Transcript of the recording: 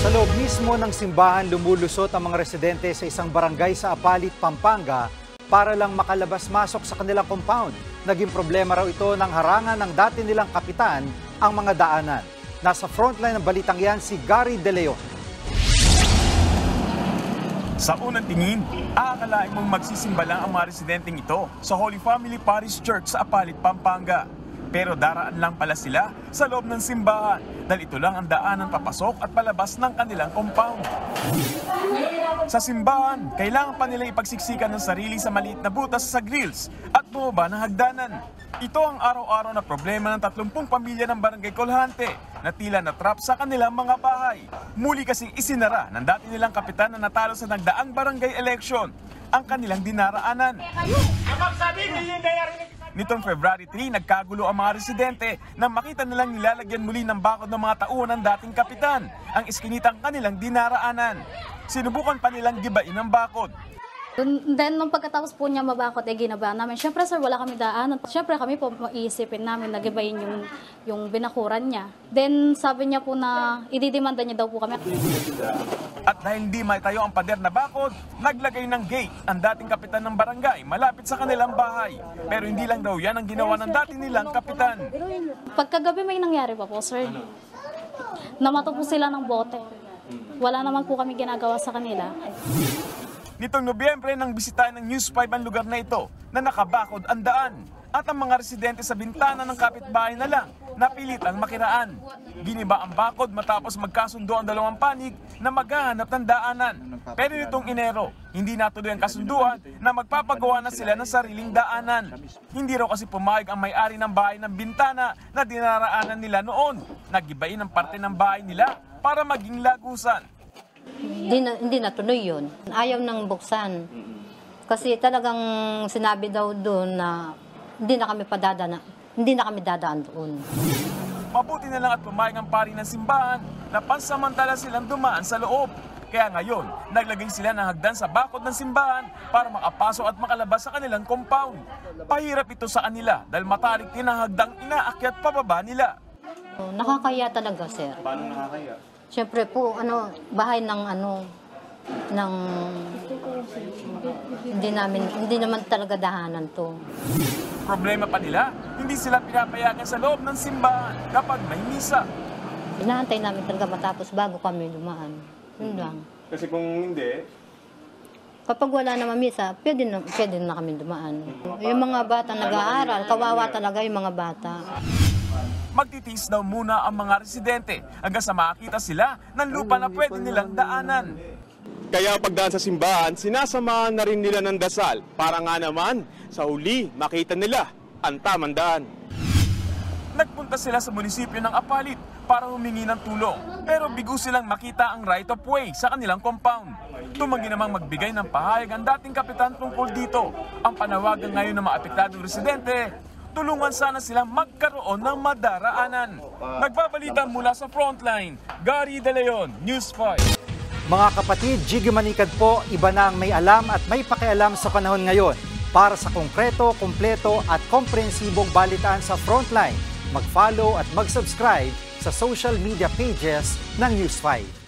Sa loob mismo ng simbahan, lumulusot ang mga residente sa isang barangay sa Apalit, Pampanga para lang makalabas-masok sa kanilang compound. Naging problema raw ito ng harangan ng dati nilang kapitan ang mga daanan. Nasa frontline ng balitang yan si Gary De Leon. Sa unang tingin, aakalain mong magsisimba lang ang mga residenteng ito sa Holy Family Parish Church sa Apalit, Pampanga. Pero daraan lang pala sila sa loob ng simbahan dahil ito lang ang daanan papasok at palabas ng kanilang compound. Sa simbahan, kailangan pa nilang ipagsiksikan ng sarili sa maliit na butas sa grills at bumaba ng hagdanan. Ito ang araw-araw na problema ng 30 pamilya ng Barangay Colhante na tila na-trap sa kanilang mga bahay. Muli kasing isinara ng dati nilang kapitan na natalo sa nagdaang barangay election ang kanilang dinaraanan. Nitong February 3, nagkagulo ang mga residente nang makita nilang nilalagyan muli ng bakod ng mga tauhan ng dating kapitan ang iskinitang kanilang dinaraanan. Sinubukan pa nilang gibain ang bakod. Then, nung pagkatapos po niya mabakot, ginaba namin. Siyempre, sir, wala kami daanan. Siyempre, kami po iisipin namin na gibayin yung binakuran niya. Then, sabi niya po na ididimanda niya daw po kami. At dahil hindi maitayo ang pader na bakod, naglagay ng gate ang dating kapitan ng barangay malapit sa kanilang bahay. Pero hindi lang daw yan ang ginawa ng dati nilang kapitan. Pagkagabi may nangyari pa po, sir. Namato po sila ng bote. Wala naman po kami ginagawa sa kanila. Nitong Nobyembre nang bisitahin ng News 5 ang lugar na ito na nakabakod ang daan at ang mga residente sa bintana ng kapitbahay na lang napilitang makiraan. Giniba ang bakod matapos magkasundo ang dalawang panig na maghahanap ng daanan. Pero nitong Enero, hindi natuloy ang kasunduan na magpapagawa na sila ng sariling daanan. Hindi raw kasi pumayag ang may-ari ng bahay ng bintana na dinaraanan nila noon. Nagibain ang parte ng bahay nila para maging lagusan. Hindi natuloy yun. Ayaw nang buksan. Kasi talagang sinabi daw doon na hindi na kami dadaan doon. Mabuti na lang at pumayag ang pari ng simbahan na pansamantala silang dumaan sa loob. Kaya ngayon, naglagay sila ng hagdan sa bakod ng simbahan para makapasok at makalabas sa kanilang compound. Pahirap ito sa kanila dahil matarik din ang hagdang inaakyat pababa nila. Nakakaya talaga, sir. Paano nakakaya? Siyempre po, bahay ng hindi naman talaga dahanan to. Problema pa nila, hindi sila pinapayagan sa loob ng simbahan kapag may misa. Inaantay namin talaga matapos bago kami dumaan. Yun lang. Kasi kung hindi, kapag wala naman misa, pwede na kami dumaan. Yung mga bata nag-aaral, kawawa talaga yung mga bata. Magtitiis daw muna ang mga residente hanggang sa makakita sila ng lupa na pwede nilang daanan. Kaya pagdaan sa simbahan, sinasamahan na rin nila ng dasal para nga naman sa huli makita nila ang tamang daan. Nagpunta sila sa munisipyo ng Apalit para humingi ng tulong pero bigo silang makita ang right of way sa kanilang compound. Tumanggi namang magbigay ng pahayag ang dating kapitan tungkol dito. Ang panawagan ngayon ng mga apektadong residente, tulungan sana silang magkaroon ng madaraanan. Nagbabalita mula sa frontline, Gary De Leon, News 5. Mga kapatid, Jiggy Manikad po, iba na ang may alam at may pakialam sa panahon ngayon. Para sa konkreto, kumpleto at komprehensibong balitaan sa frontline, mag-follow at mag-subscribe sa social media pages ng News 5.